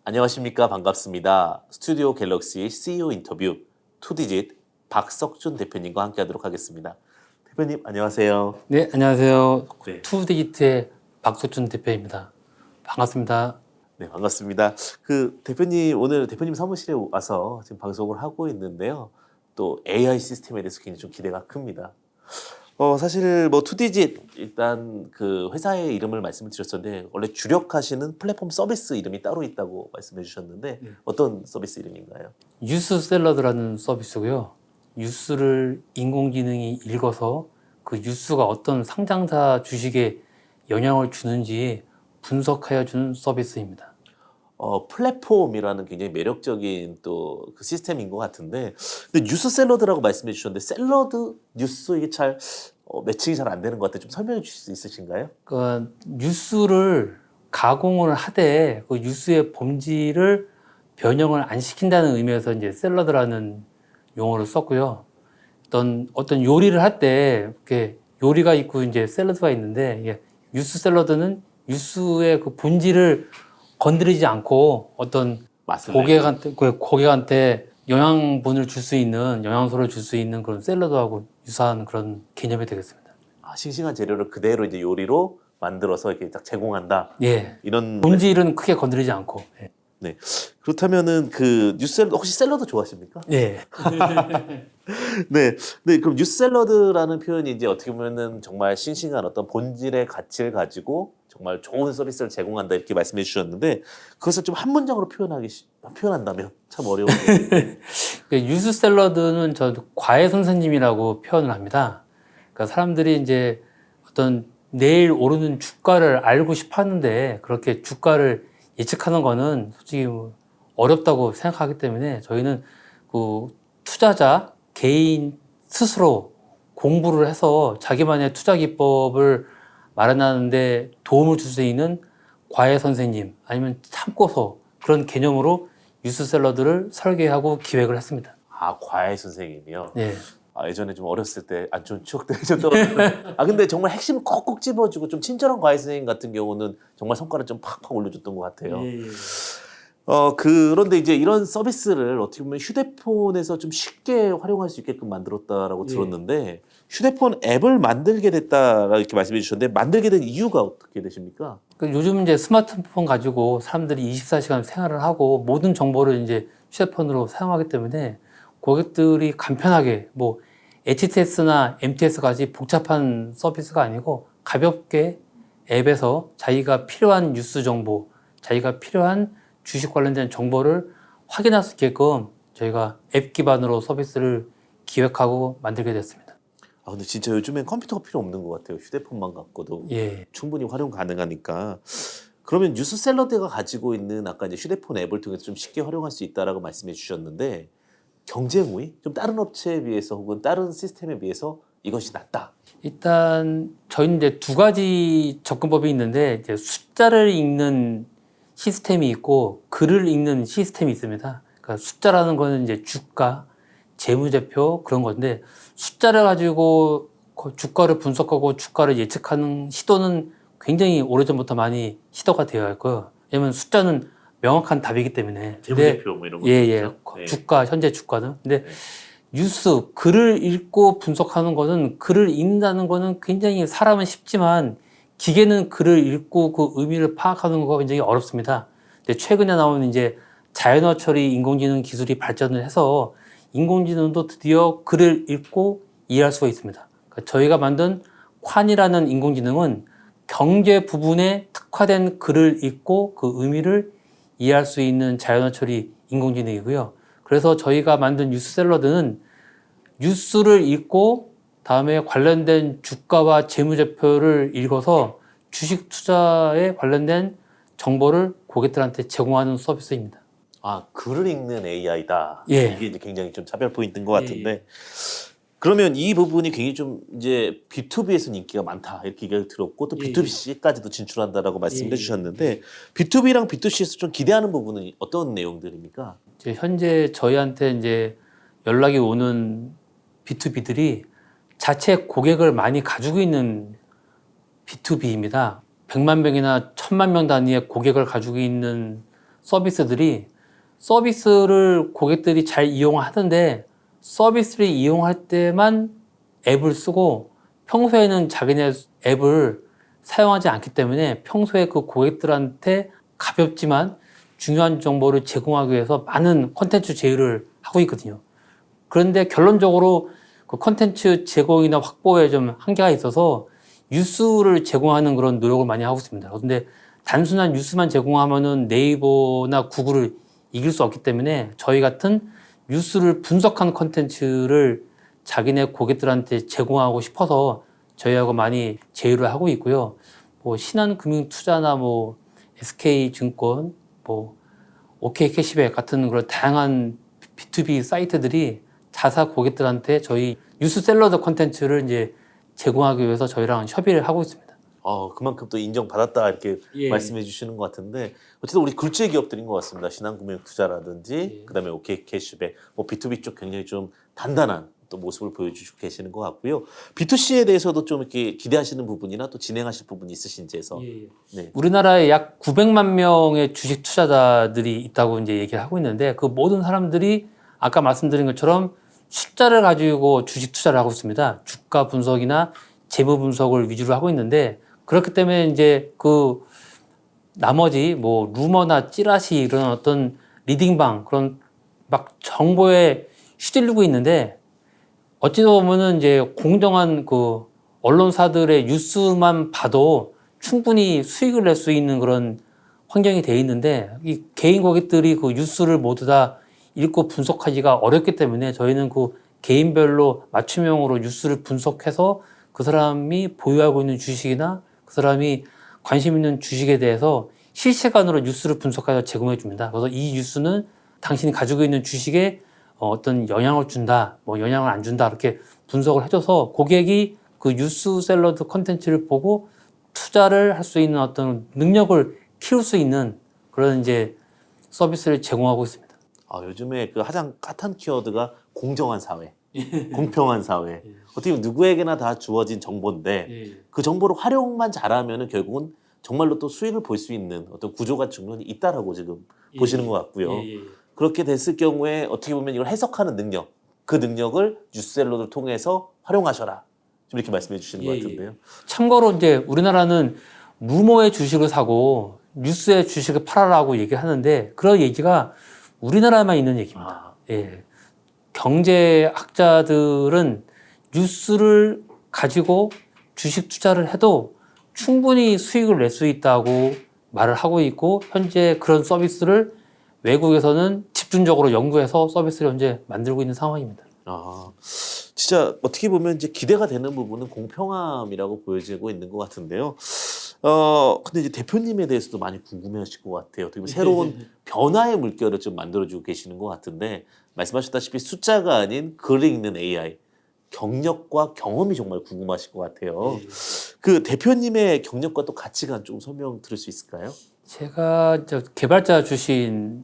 안녕하십니까. 반갑습니다. 스튜디오 갤럭시 CEO 인터뷰 투디짓 박석준 대표님과 함께하도록 하겠습니다. 대표님 안녕하세요. 네, 안녕하세요. 네. 투디지트의 박석준 대표입니다. 반갑습니다. 네, 반갑습니다. 대표님 오늘 대표님 사무실에 와서 지금 방송을 하고 있는데요. 또 AI 시스템에 대해서 굉장히 좀 기대가 큽니다. 사실 뭐 투디짓 일단 그 회사의 이름을 말씀을 드렸었는데 원래 주력하시는 플랫폼 서비스 이름이 따로 있다고 말씀해 주셨는데 어떤 서비스 이름인가요? 뉴스 샐러드라는 서비스고요. 뉴스를 인공지능이 읽어서 그 뉴스가 어떤 상장사 주식에 영향을 주는지 분석하여 주는 서비스입니다. 플랫폼이라는 굉장히 매력적인 또 그 시스템인 것 같은데, 근데 뉴스 샐러드라고 말씀해 주셨는데 샐러드 뉴스 이게 잘 매칭이 잘 안 되는 것 같아요. 좀 설명해 주실 수 있으신가요? 그러니까 뉴스를 가공을 하되 그 뉴스의 본질을 변형을 안 시킨다는 의미에서 이제 샐러드라는 용어를 썼고요. 어떤 요리를 할 때 이렇게 요리가 있고 이제 샐러드가 있는데 이게 뉴스 샐러드는 뉴스의 그 본질을 건드리지 않고 어떤 맛을 고객한테 영양분을 줄 수 있는 영양소를 줄 수 있는 그런 샐러드하고 유사한 그런 개념이 되겠습니다. 싱싱한 재료를 그대로 이제 요리로 만들어서 이렇게 딱 제공한다. 예, 이런 본질은 크게 건드리지 않고. 예. 네. 그렇다면은 그 뉴스 샐러드 혹시 샐러드 좋아하십니까? 예. 네. 네, 그럼 뉴스 샐러드라는 표현이 이제 어떻게 보면은 정말 싱싱한 어떤 본질의 가치를 가지고 정말 좋은 서비스를 제공한다 이렇게 말씀해 주셨는데 그것을 좀 한 문장으로 표현한다면 참 어려운데. 뉴스 샐러드는 저 과외 선생님이라고 표현을 합니다. 그러니까 사람들이 이제 어떤 내일 오르는 주가를 알고 싶어 하는데 그렇게 주가를 예측하는 거는 솔직히 뭐 어렵다고 생각하기 때문에 저희는 그 투자자 개인 스스로 공부를 해서 자기만의 투자 기법을 마련하는데 도움을 줄 수 있는 과외 선생님 아니면 참고서 그런 개념으로 뉴스 샐러드를 설계하고 기획을 했습니다. 과외 선생님이요. 예. 예전에 좀 어렸을 때 안 좋은 추억들이 좀 떠오르는데 근데 정말 핵심 꼭꼭 집어주고 좀 친절한 과외 선생님 같은 경우는 정말 성과를 좀 팍팍 올려줬던 것 같아요. 그런데 이제 이런 서비스를 어떻게 보면 휴대폰에서 좀 쉽게 활용할 수 있게끔 만들었다라고 들었는데 휴대폰 앱을 만들게 됐다라고 이렇게 말씀해 주셨는데 만들게 된 이유가 어떻게 되십니까? 요즘 이제 스마트폰 가지고 사람들이 24시간 생활을 하고 모든 정보를 이제 휴대폰으로 사용하기 때문에 고객들이 간편하게 뭐 HTS나 MTS까지 복잡한 서비스가 아니고 가볍게 앱에서 자기가 필요한 뉴스 정보, 자기가 필요한 주식 관련된 정보를 확인할 수 있게끔 저희가 앱 기반으로 서비스를 기획하고 만들게 됐습니다. 근데 진짜 요즘엔 컴퓨터가 필요 없는 것 같아요. 휴대폰만 갖고도 예. 충분히 활용 가능하니까. 그러면 뉴스 샐러드가 가지고 있는 아까 이제 휴대폰 앱을 통해서 좀 쉽게 활용할 수 있다라고 말씀해 주셨는데 경쟁 우위? 좀 다른 업체에 비해서 혹은 다른 시스템에 비해서 이것이 낫다. 일단 저희는 이제 두 가지 접근법이 있는데 이제 숫자를 읽는 시스템이 있고 글을 읽는 시스템이 있습니다. 그러니까 숫자라는 거는 이제 주가, 재무제표 그런 건데 숫자를 가지고 주가를 분석하고 주가를 예측하는 시도는 굉장히 오래전부터 많이 시도가 되어 있고요. 왜냐면 숫자는 명확한 답이기 때문에. 재무제표 뭐 이런 거. 네. 주가, 현재 주가는. 근데 뉴스, 글을 읽고 분석하는 거는 글을 읽는다는 거는 굉장히 사람은 쉽지만 기계는 글을 읽고 그 의미를 파악하는 거가 굉장히 어렵습니다. 근데 최근에 나온 이제 자연어 처리 인공지능 기술이 발전을 해서 인공지능도 드디어 글을 읽고 이해할 수가 있습니다. 그러니까 저희가 만든 콴이라는 인공지능은 경제 부분에 특화된 글을 읽고 그 의미를 이해할 수 있는 자연어 처리 인공지능이고요. 그래서 저희가 만든 뉴스 샐러드는 뉴스를 읽고 다음에 관련된 주가와 재무제표를 읽어서 주식 투자에 관련된 정보를 고객들한테 제공하는 서비스입니다. 글을 읽는 AI다. 예. 이게 이제 굉장히 좀 차별 포인트인 것 같은데. 그러면 이 부분이 굉장히 좀 이제 B2B에서는 인기가 많다 이렇게 얘기를 들었고 또 B2C까지도 진출한다라고 말씀해 주셨는데 B2B랑 B2C에서 좀 기대하는 부분은 어떤 내용들입니까? 이제 현재 저희한테 이제 연락이 오는 B2B들이 자체 고객을 많이 가지고 있는 B2B입니다. 100만 명이나 1000만 명 단위의 고객을 가지고 있는 서비스를 고객들이 잘 이용하는데 서비스를 이용할 때만 앱을 쓰고 평소에는 자기네 앱을 사용하지 않기 때문에 평소에 그 고객들한테 가볍지만 중요한 정보를 제공하기 위해서 많은 콘텐츠 제휴를 하고 있거든요. 그런데 결론적으로 그 콘텐츠 제공이나 확보에 좀 한계가 있어서 뉴스를 제공하는 그런 노력을 많이 하고 있습니다. 그런데 단순한 뉴스만 제공하면은 네이버나 구글을 이길 수 없기 때문에 저희 같은 뉴스를 분석하는 콘텐츠를 자기네 고객들한테 제공하고 싶어서 저희하고 많이 제휴를 하고 있고요. 뭐 신한금융투자나 뭐 SK증권, 뭐 OK캐시백 같은 그런 다양한 B2B 사이트들이 자사 고객들한테 저희 뉴스 샐러드 콘텐츠를 이제 제공하기 위해서 저희랑 협의를 하고 있습니다. 그만큼 또 인정받았다 이렇게 예. 말씀해 주시는 것 같은데 어쨌든 우리 굴지의 기업들인 것 같습니다. 신한금융투자라든지 예. 그다음에 OK캐시백, 뭐 B2B 쪽 굉장히 좀 단단한 또 모습을 보여주시고 계시는 것 같고요. B2C에 대해서도 좀 이렇게 기대하시는 부분이나 또 진행하실 부분이 있으신지 해서. 네. 우리나라에 약 900만 명의 주식 투자자들이 있다고 이제 얘기를 하고 있는데 그 모든 사람들이 아까 말씀드린 것처럼 숫자를 가지고 주식 투자를 하고 있습니다. 주가 분석이나 재무 분석을 위주로 하고 있는데 그렇기 때문에 이제 그 나머지 뭐 루머나 찌라시 이런 어떤 리딩방 그런 막 정보에 휘둘리고 있는데 어찌 보면은 이제 공정한 그 언론사들의 뉴스만 봐도 충분히 수익을 낼 수 있는 그런 환경이 돼 있는데 이 개인 고객들이 그 뉴스를 모두 다 읽고 분석하기가 어렵기 때문에 저희는 그 개인별로 맞춤형으로 뉴스를 분석해서 그 사람이 보유하고 있는 주식이나 그 사람이 관심 있는 주식에 대해서 실시간으로 뉴스를 분석해서 제공해 줍니다. 그래서 이 뉴스는 당신이 가지고 있는 주식에 어떤 영향을 준다, 뭐 영향을 안 준다 이렇게 분석을 해줘서 고객이 그 뉴스 샐러드 콘텐츠를 보고 투자를 할 수 있는 어떤 능력을 키울 수 있는 그런 이제 서비스를 제공하고 있습니다. 요즘에 그 가장 핫한 키워드가 공정한 사회, 공평한 사회. 어떻게 보면 누구에게나 다 주어진 정보인데 그 정보를 활용만 잘하면은 결국은 정말로 또 수익을 볼 수 있는 어떤 구조가 충분히 있다라고 지금 보시는 것 같고요. 그렇게 됐을 경우에 어떻게 보면 이걸 해석하는 능력, 그 능력을 뉴스샐러드를 통해서 활용하셔라. 좀 이렇게 말씀해 주시는 것 같은데요. 참고로 이제 우리나라는 루머의 주식을 사고 뉴스의 주식을 팔아라고 얘기를 하는데 그런 얘기가 우리나라에만 있는 얘기입니다. 경제학자들은 뉴스를 가지고 주식 투자를 해도 충분히 수익을 낼 수 있다고 말을 하고 있고 현재 그런 서비스를 외국에서는 집중적으로 연구해서 서비스를 현재 만들고 있는 상황입니다. 진짜 어떻게 보면 이제 기대가 되는 부분은 공평함이라고 보여지고 있는 것 같은데요. 근데 이제 대표님에 대해서도 많이 궁금해하실 것 같아요. 어떻게 보면 새로운 변화의 물결을 좀 만들어주고 계시는 것 같은데 말씀하셨다시피 숫자가 아닌 글을 읽는 AI 경력과 경험이 정말 궁금하실 것 같아요. 그 대표님의 경력과 또 가치관 좀 설명 들을 수 있을까요? 제가 개발자 출신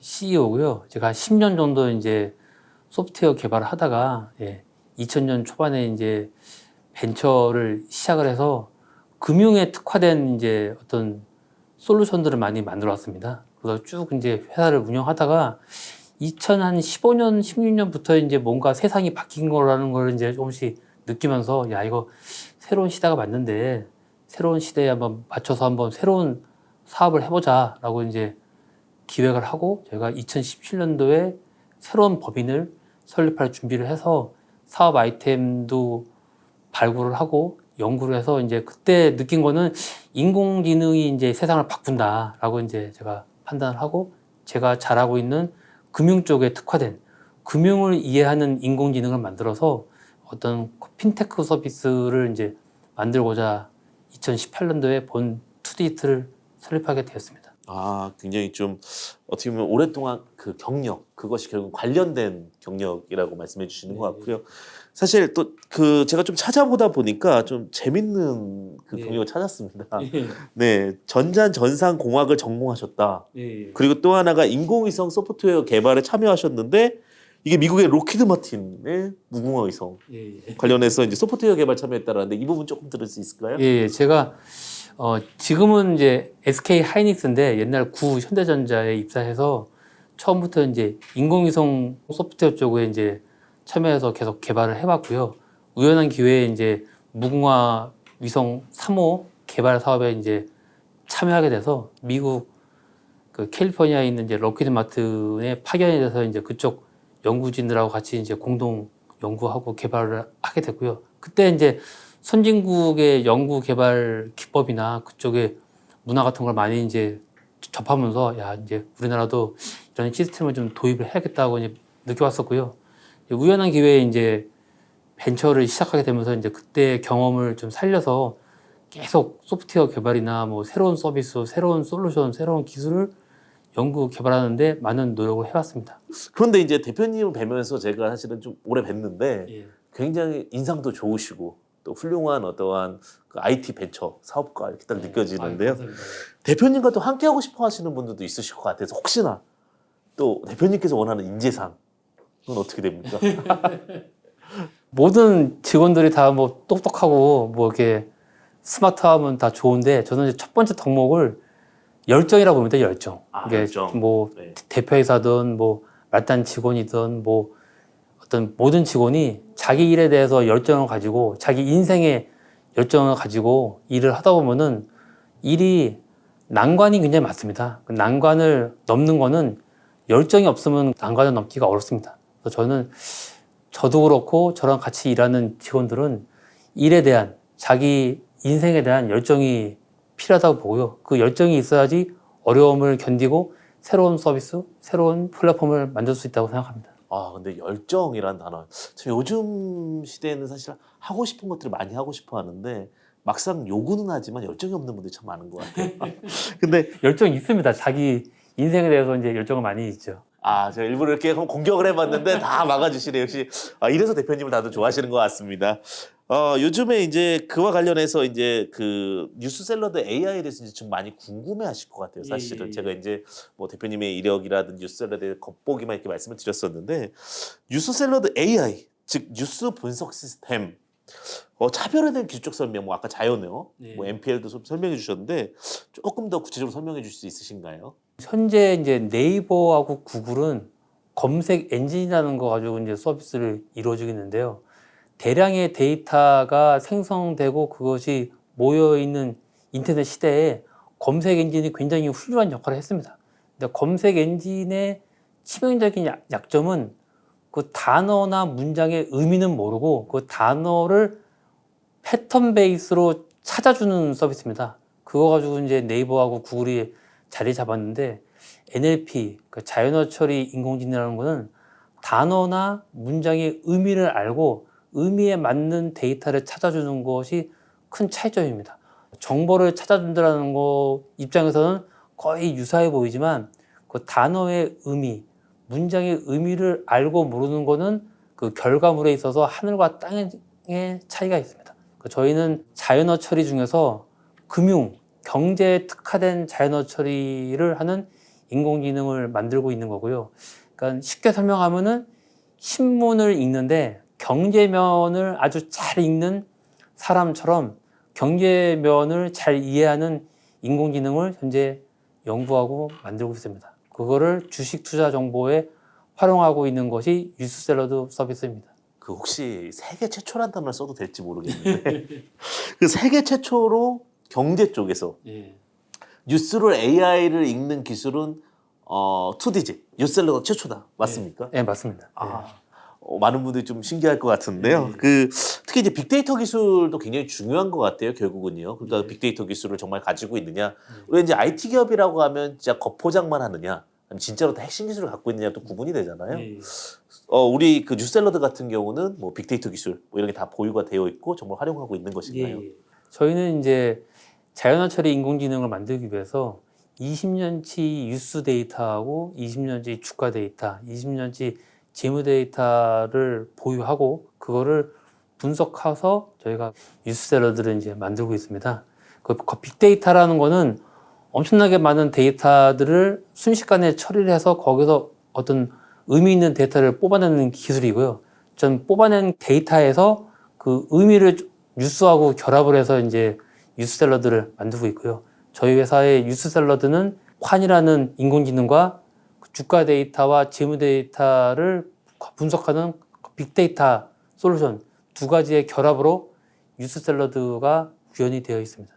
CEO고요. 제가 10년 정도 이제 소프트웨어 개발을 하다가 2000년 초반에 이제 벤처를 시작을 해서 금융에 특화된 이제 어떤 솔루션들을 많이 만들어 왔습니다. 그래서 쭉 이제 회사를 운영하다가 2015년, 16년부터 이제 뭔가 세상이 바뀐 거라는 걸 이제 조금씩 느끼면서 야, 이거 새로운 시대가 맞는데 새로운 시대에 한번 맞춰서 한번 새로운 사업을 해보자라고 이제 기획을 하고 제가 2017년도에 새로운 법인을 설립할 준비를 해서 사업 아이템도 발굴을 하고 연구를 해서 이제 그때 느낀 거는 인공지능이 이제 세상을 바꾼다라고 이제 제가 판단을 하고 제가 잘하고 있는 금융 쪽에 특화된 금융을 이해하는 인공지능을 만들어서 어떤 핀테크 서비스를 이제 만들고자 2018년도에 본 투디트를 설립하게 되었습니다. 굉장히 좀 어떻게 보면 오랫동안 그 경력 그것이 결국 관련된 경력이라고 말씀해 주시는 것 같고요. 사실 또 그 제가 좀 찾아보다 보니까 좀 재밌는 그 경력을 찾았습니다. 네, 전산전상공학을 전공하셨다. 그리고 또 하나가 인공위성 소프트웨어 개발에 참여하셨는데 이게 미국의 로키드 마틴의 무궁화위성 관련해서 이제 소프트웨어 개발 참여했다라는데 이 부분 조금 들을 수 있을까요? 제가 지금은 이제 SK 하이닉스인데 옛날 구 현대전자에 입사해서 처음부터 이제 인공위성 소프트웨어 쪽에 이제 참여해서 계속 개발을 해봤고요. 우연한 기회에 이제 무궁화 위성 3호 개발 사업에 이제 참여하게 돼서 미국 그 캘리포니아에 있는 이제 럭키드 마틴에 파견이 돼서 이제 그쪽 연구진들하고 같이 이제 공동 연구하고 개발을 하게 됐고요. 그때 이제 선진국의 연구 개발 기법이나 그쪽의 문화 같은 걸 많이 이제 접하면서 야 이제 우리나라도 이런 시스템을 좀 도입을 해야겠다고 이제 느껴왔었고요. 우연한 기회에 이제 벤처를 시작하게 되면서 이제 그때 경험을 좀 살려서 계속 소프트웨어 개발이나 뭐 새로운 서비스, 새로운 솔루션, 새로운 기술을 연구 개발하는데 많은 노력을 해왔습니다. 그런데 이제 대표님을 뵈면서 제가 사실은 좀 오래 뵀는데 예. 굉장히 인상도 좋으시고 또 훌륭한 어떠한 그 IT 벤처 사업가 이렇게 딱 느껴지는데요. 대표님과 또 함께 하고 싶어 하시는 분들도 있으실 것 같아서 혹시나 또 대표님께서 원하는 인재상은 어떻게 됩니까? 모든 직원들이 다 뭐 똑똑하고 뭐 이렇게 스마트하면 다 좋은데 저는 이제 첫 번째 덕목을 열정이라고 봅니다. 열정. 이게 열정. 뭐 네. 대표이사든 뭐 말단 직원이든 뭐 어떤 모든 직원이 자기 일에 대해서 열정을 가지고 자기 인생에 열정을 가지고 일을 하다 보면은 일이 난관이 굉장히 많습니다. 그 난관을 넘는 거는 열정이 없으면 난관을 넘기가 어렵습니다. 그래서 저는 저도 그렇고 저랑 같이 일하는 직원들은 일에 대한 자기 인생에 대한 열정이 필요하다고 보고요. 그 열정이 있어야지 어려움을 견디고 새로운 서비스, 새로운 플랫폼을 만들 수 있다고 생각합니다. 아 근데 열정이란 단어 참 요즘 시대에는 사실 하고 싶은 것들을 많이 하고 싶어 하는데 막상 요구는 하지만 열정이 없는 분들이 참 많은 것 같아요. 근데 열정이 있습니다. 자기 인생에 대해서 이제 열정을 많이 있죠. 제가 일부러 이렇게 한번 공격을 해봤는데 다 막아주시네요. 역시 이래서 대표님을 다들 좋아하시는 것 같습니다. 요즘에 이제 그와 관련해서 이제 그 뉴스샐러드 AI에 대해서 이제 좀 많이 궁금해하실 것 같아요. 사실은 제가 이제 뭐 대표님의 이력이라든지 뉴스샐러드에 겉보기만 이렇게 말씀을 드렸었는데 뉴스샐러드 AI 즉 뉴스 분석 시스템 차별에 대한 기술적 설명, 뭐 아까 자연어, 뭐 MPL도 설명해 주셨는데 조금 더 구체적으로 설명해 주실 수 있으신가요? 현재 이제 네이버하고 구글은 검색 엔진이라는 거 가지고 이제 서비스를 이루어주고 있는데요. 대량의 데이터가 생성되고 그것이 모여 있는 인터넷 시대에 검색 엔진이 굉장히 훌륭한 역할을 했습니다. 근데 검색 엔진의 치명적인 약점은 그 단어나 문장의 의미는 모르고 그 단어를 패턴 베이스로 찾아주는 서비스입니다. 그거 가지고 이제 네이버하고 구글이 자리 잡았는데 NLP, 그 자연어 처리 인공지능이라는 거는 단어나 문장의 의미를 알고 의미에 맞는 데이터를 찾아주는 것이 큰 차이점입니다. 정보를 찾아준다는 거 입장에서는 거의 유사해 보이지만 그 단어의 의미, 문장의 의미를 알고 모르는 거는 그 결과물에 있어서 하늘과 땅의 차이가 있습니다. 저희는 자연어 처리 중에서 금융, 경제에 특화된 자연어 처리를 하는 인공지능을 만들고 있는 거고요. 그러니까 쉽게 설명하면은 신문을 읽는데 경제면을 아주 잘 읽는 사람처럼 경제면을 잘 이해하는 인공지능을 현재 연구하고 만들고 있습니다. 그거를 주식 투자 정보에 활용하고 있는 것이 뉴스샐러드 서비스입니다. 그 혹시 세계 최초란 단어를 써도 될지 모르겠는데 그 세계 최초로 경제 쪽에서 뉴스를 AI를 읽는 기술은 2D지 뉴스샐러드 최초다 맞습니까? 네, 맞습니다. 많은 분들이 좀 신기할 것 같은데요. 그 특히 이제 빅데이터 기술도 굉장히 중요한 것 같아요. 결국은요. 그러니까 빅데이터 기술을 정말 가지고 있느냐. 우리 이제 IT 기업이라고 하면 진짜 겉포장만 하느냐, 아니면 진짜로 다 핵심 기술을 갖고 있느냐 또 구분이 되잖아요. 우리 그 뉴스샐러드 같은 경우는 뭐 빅데이터 기술 뭐 이런 게 다 보유가 되어 있고 정말 활용하고 있는 것인가요? 저희는 이제 자연어 처리 인공지능을 만들기 위해서 20년치 뉴스 데이터하고 20년치 주가 데이터, 20년치 재무 데이터를 보유하고 그거를 분석해서 저희가 뉴스샐러드를 이제 만들고 있습니다. 그 빅데이터라는 거는 엄청나게 많은 데이터들을 순식간에 처리를 해서 거기서 어떤 의미 있는 데이터를 뽑아내는 기술이고요. 전 뽑아낸 데이터에서 그 의미를 뉴스하고 결합을 해서 이제 유스 샐러드를 만들고 있고요. 저희 회사의 유스 샐러드는 환이라는 인공지능과 주가 데이터와 재무 데이터를 분석하는 빅데이터 솔루션 두 가지의 결합으로 유스 샐러드가 구현이 되어 있습니다.